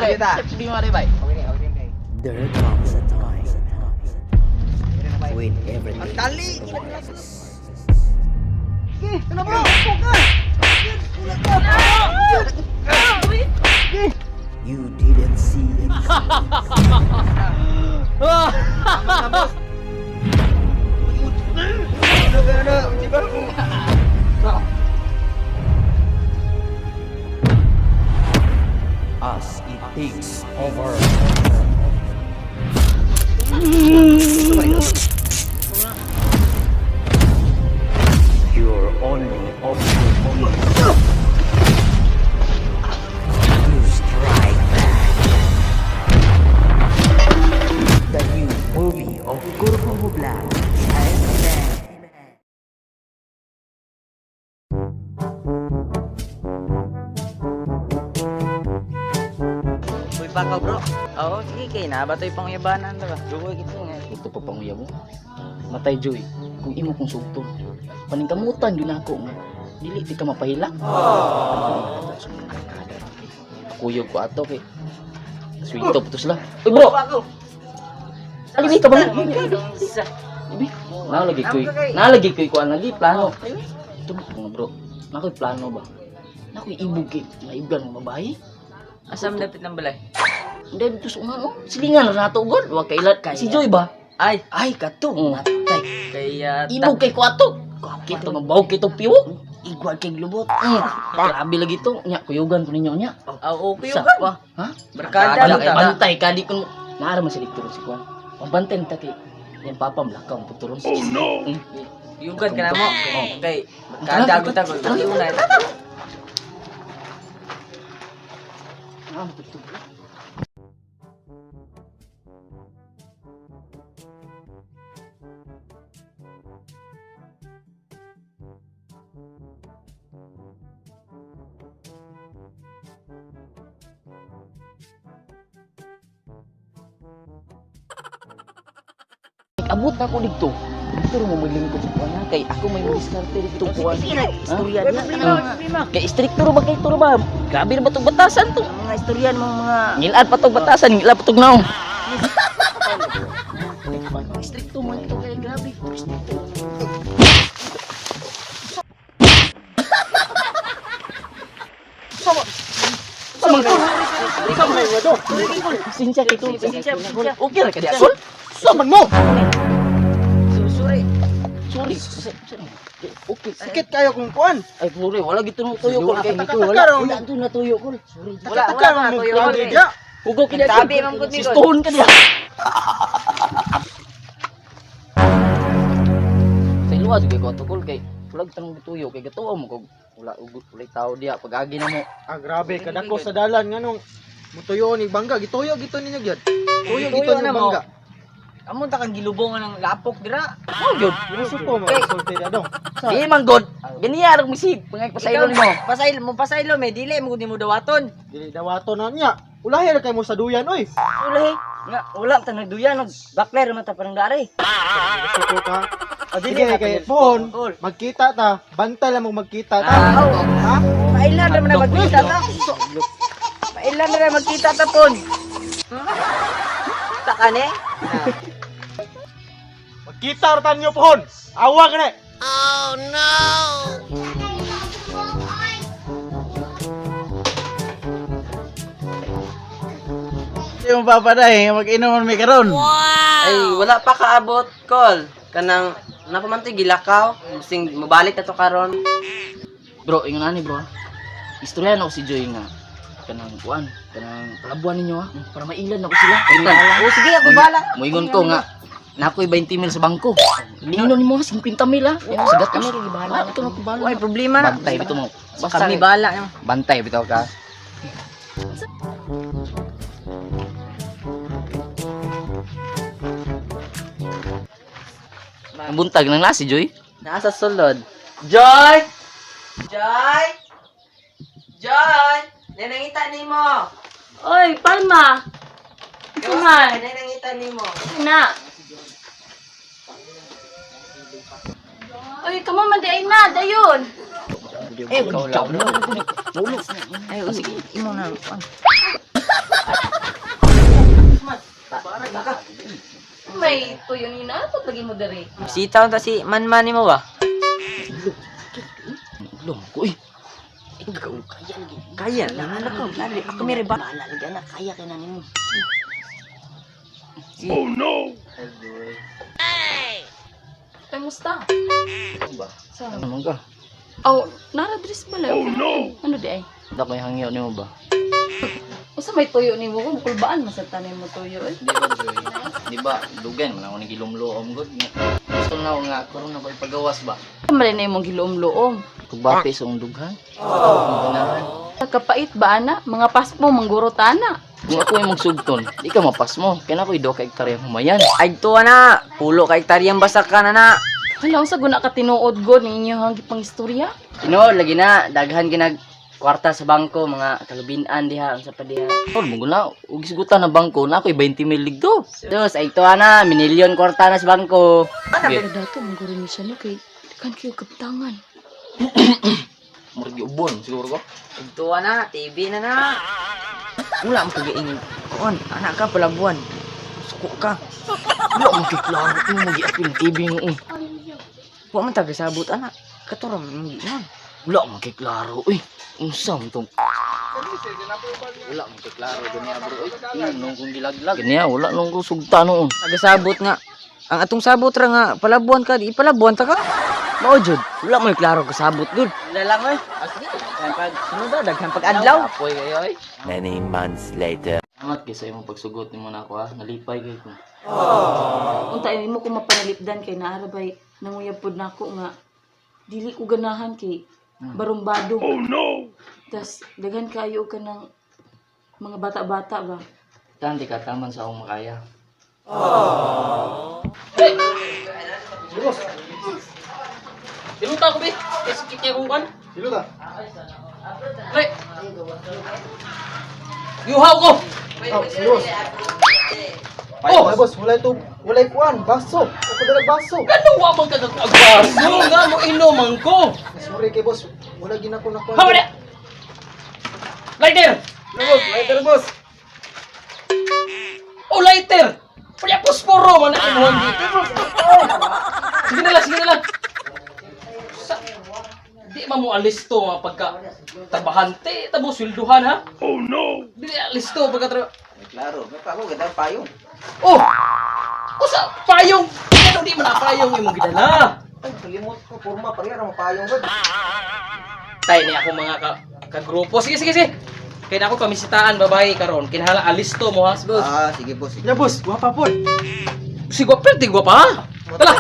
Di mari bay. There comes a time when everything Dali. Kenapa bro? Fokus. you didn't see it. As it takes over. Your only option is to strike back. The new movie of Kurbo Mubla has been. Uy, pakaw bro. Oo, sige kay na batoy pangyabanan ta ba. Dugo gitu nga. Ito pa panguya mo. Matay Joy. Kung imo kong sugton. Paningkamutan yun ako. Dili di ka mapahilak. Kuyog ko ato kay. Swito putos lang. Uy bro. Alibi ka ba? Alibi. Nalagi ko'y kuan lagi plano. Ito mga bro. Nako'y plano ba? Nako'y ibog kay maigan ng babae. Asam dapit ng balay. Hindi dito sa umano. Silingan na nato god. Wa kailat kay si Joy ba? Ay, Kato. Matay. kaya Ibog kay kuato. Kito nga bawog kito piwog. Igwag kay lubot. Grabe lagi to. Nya kuyugan ko ninyo nya. okay Sa yun. wa? Ha? Barkada Kay ta. bantay kadi kun naara man si diktor si kuan. Pambantay ta kay yan papam lakaw puturon. Oh no. Yugan ka na mo. Okay. Barkada ko ta ko. Iunay. Abot na ko dito. Dito rin mo maglingkod sa kuwan kay ako may diskarte dito kuwan. Istorya niya. Kay stricto ro ba kay turo ba? Grabe na ba tong batasan to? Mga istoryan mo mga Ngilad pa tong batasan, ngilad pa tong naong. Stricto man ito kay grabe. Sama ka. Ikaw may wado. Sinsya kito. Sinsya. Okay ra ka di asol? Saman mo. susuri. Sorry. Okay. Sikit kayo kung kuan. Ay, sorry, wala gitu tuyo ko kay Taka-taka wala. raw. Wala to na tuyo ko. Sorry. Wala Taka na mo tuyo kuan ko. dia. Hugo kini Sabi man gud ni Sistohon ka diha. Sa iluwa juga ko tukol kay pulag tanong tuyo kay gatuwa mo kog wala ugot ulay tao diha pag-agi na mo. Grabe kadako sa dalan nganong mutuyo ni bangga gituyo gito ninyo gyud. Tuyo Tuyo gito ni na mo. bangga. Amo ta kang gilubongan ng lapok dira. Oh, gyud. Supo mo soltera dong. Di man god. Ganiya ra misig pangay pasaylo mo. Pasaylo me dili mo gud mo dawaton. Dili dawato na niya. Ulahi ra kay mo sa duyan oy. Ulahi. Nga wala ta nagduyan nag bakler man ta parang dari. Suko ka. dili Sige na kay pwede. phone. Cool. Magkita ta. Bantay lang mo magkita ta. Ha? Pailan na man magkita ta. Pailan na magkita ta pon. Ta kane? Magkita ra tanyo phone. Awa ka na. Yung papaday, mag-inom may karon. Ay wala pa kaabot call. Kanang napamantoy gilakaw. Sing mabalik na to karon. Bro, ingon ani bro. Istorya na ko si Joy nga kanang kuan, kanang palabuan ninyo ha para mailan ako sila. O sige ako bala. Moingon ko nga nakoy 20 mil sa bangko. Ninon nimo 50 mil ha. Yan sa gatos. Kami rin bahala. Ito na ko bala. Ay problema na. Bantay bitaw mo. Basta kami bala. Bantay bitaw ka. Ang buntag nang nasi Joy. Nasa sulod. Joy! Joy! Joy! Nanangita ni mo. Oy, Palma! Kuman! Nanangita ni mo. Na! Oy, kamo man di ay na, dayon! Ikaw lang. Ay, sige, imo na. may tuyo ni na ato lagi mo diri. Sitaw ta si manman mo ba? Long ko eh. Kaya lang anak ko. Nari ako may riba. Lagi anak kaya kay nimo. Ay musta? Ba? Sa. Naman ka. Oh, nara dris bala. Oh no. Ano di ay? Dako may hangyo nimo ba? Usa may tuyo ni mo kung kulbaan masata ni mo tuyo eh. Di ba, Joy? Di ba, dugan man ako nagilumloom good. Gusto na ako nga, karoon na ko ipagawas ba? Kamali na imong giloom-loom. Kugbati sa akong dughan. Ganahan. Kapait ba ana? Mga pasmo mangguro tana. Kung ako yung magsugton, di ka mapas mo. Kaya ako ido ka hektarya humayan. Ay tuwa na. Pulo ka hektaryang basak ka na. Hala, unsa guna ka tinuod god ninyo hang gipang istorya? Tino, lagi na. Daghan ginag kwarta sa bangko, mga kalubinan diha, unsa pa diha. Tol, mo na, ugisgutan na bangko na ako'y 20 mil ligdo. Dos, ay tuwa na. Minilyon kwarta na sa bangko. Okay. Pero dato mangguro ni siya no kay kan kayo kapitangan. Murgi ubon, siguro ko. Ay tuwa na. TV na. Wala mo kagiingin. Kuon, anak ka palabuan. Suko ka. Wala mo kiklaro mo mag-i-apil TV mo. Huwag man tagasabot, anak. Katuram, hindi na. Wala mo kiklaro. Uy, unsam tong. Wala mo kiklaro ganyan bro. Uy, nung kong gilaglag. Ganyan, wala nung kong sugta noon. Tagasabot nga. Ang atong sabot ra nga, palabuan ka, di palabuan ta ka. Mao jud, wala mo klaro kasabot gud. Wala lang oy. Ano daw daghan pag-adlaw? Apoy kayo ay. Many months later. Salamat kay sa imong pagsugot nimo na ako ha. Nalipay kay ko. Unta ini mo ko mapanalipdan kay naarabay nanguyab pod nako nga dili ko ganahan kay barumbado. Oh no. Tas daghan kayo ka ng mga bata-bata ba. Tanti ka taman sa akong makaya. Diluta ko, be. Kasi kikya kong kan. Diluta. Pre. Yuhaw ko! Oh, serious. Oh, boss, walay kuan, baso. Ako dala baso. Ano wa man ka nag-agbaso? Nga mo inuman ko! Sorry kay boss, wala gina ko na kuan. Hawa na! Lighter! Lighter, boss. Oh, lighter! Pwede posporo man na inuhan dito. Sige na lang, sige na lang. Di man mo alisto mga pagka trabahante, tabo swelduhan ha? Oh no! Di alisto pagka trabaho. Klaro, may pa ako ganda payong. Oh! Usa payong! Ano di man na payong imong gidala? Ay, kalimot ko, forma pa rin ang payong ba? Tay ni ako mga kagrupo. Sige, sige, sige. Kaya na ako pamisitaan babae karon. Kinahanglan alisto mo ha, boss. Ah, sige boss. Sige. Ya boss, guwapa po. Si Gwapel, di gwa pa ha? Tala!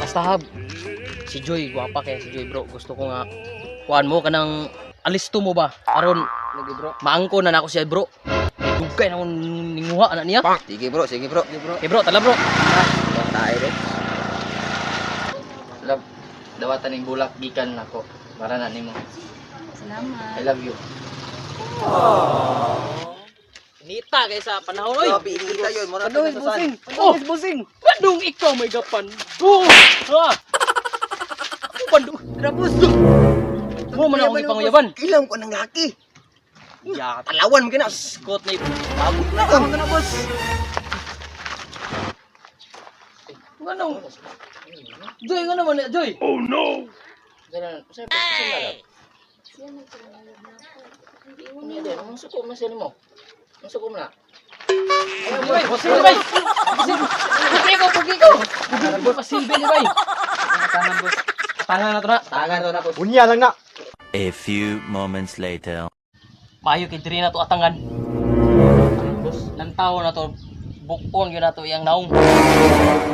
Basta hab, si Joy, gwapa kaya si Joy bro. Gusto ko nga, kuhaan mo kanang alisto mo ba? Aron, maangko na nako siya bro. Dugay na akong ninguha anak niya. Sige bro, sige bro. Sige bro. Okay bro, tala bro. Tayo rin. Love, dawatan ng bulak gikan nako. Para na nimo. Salamat. I love you. Nita kay sa panahon oy. Grabe, inita yun. Mura Padung ka sa busing. Oh, busing. Padung ikaw may gapan. Oh, ha. Padung. Grabos. Mo man akong ipanguyaban. Ilang ko ng laki. Ya, Talawan mo kina. Scott na Abot na ka mga boss. Ganong. Joy, nga naman Joy. Oh no. Ganun. Sa Ini ada, ang suko mo sila mo. Ang suko mo na. Ay, sige bay. Pugi ko. Pasilbi ni bay. Tangan boss. Tangan na to na. Tangan to na boss. Unya lang na. A few moments later. Maayo kay diri na to atangan. Boss, lantaw na to. Bukon gyud na to iyang naong.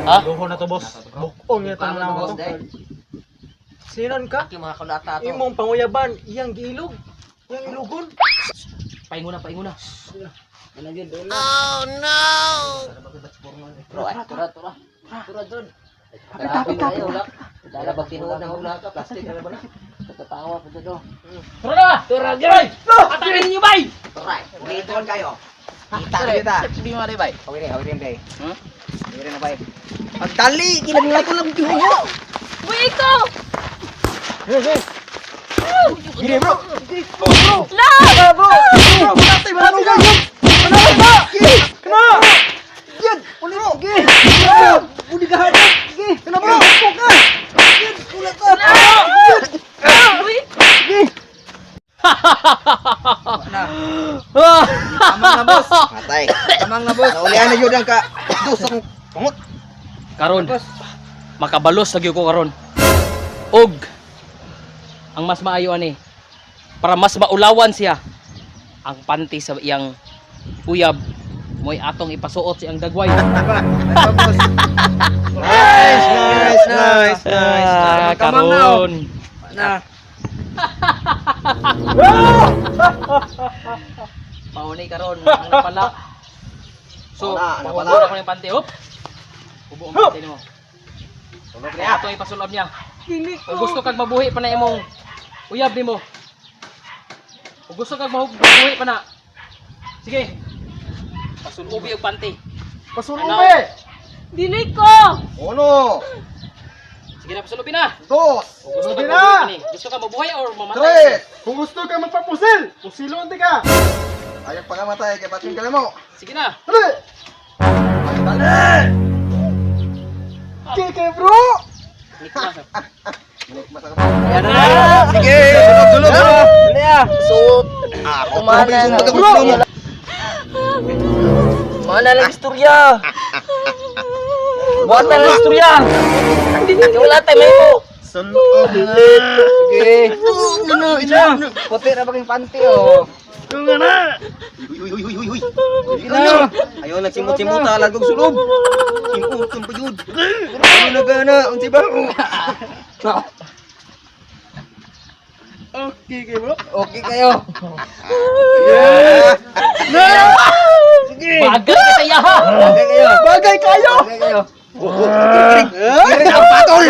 Ha? Luho na to, boss. Bukong ya tama na boss. to. Sinon ka? Yung mga kulata to. Imong panguyaban, iyang giilog. Iyang ilugon. Paingon na, paingon na. Bro, ay, tura. Tura doon. Dala bag tinuod ng hula ka, plastic na ba na? Katatawa po doon. Tara na! Tara, Joy! Atakin ninyo bay! Alright. Dito kayo. Kita kita. Di mo bay. Hawin rin bay. Hawin rin na bay. Pagdali, kinagla ko lang tihugo. Uy, ikaw! Gini bro. La! Bro, matay ba nung ganyan? Ano ba? Kena. Yan, uli bro. Uli gahan. Kena bro. Ka. Yan, ulat ka. Uy! Amang na boss. Matay. Amang na boss. Naulihan na yun ang ka. Dos akong pangot. Karon. Makabalos lagi ko karon. Og ang mas maayo ani para mas maulawan siya ang panty sa iyang uyab mo'y atong ipasuot sa iyang dagway. Nice. Karon. Na. Paunay karon ang napala. So, Napala. napala ko yung panty. Hop. Ubo ang panty nimo. Tulog niya. Ato ipasulob niya. Kung gusto kag mabuhi pa na imong uyab nimo. Kung gusto kag mabuhi pa na. Sige. Pasulobi ang panty. Pasulube. Dili ko! Uno. Sige na, pasulobi na. Dos. Kung gusto Sige kag na. mabuhi pa ni. Gusto ka mabuhi or mamatay? Tres. Kung gusto ka magpapusil, pusilon di ka. Ayaw pa nga matay kay Pating ka mo. Sige na. Dali. Dali. Kike bro. Yan na. Sige. Tulog. Dali ah. Kumana na. Bro. Mana lang istorya. Buatan lang istorya. Wala tayo may mo. Son of lit. Okay. Ina. Puti na baging panty oh. Uy. Ayaw nagsimot-simot ta lagog sulob. Simot pa yun. Ano na gana ang tiba? Okay, kike bro. Okay kayo. Bagay kita yaha. Okay kayo. Bagay kayo. Okay kayo. Ang patol.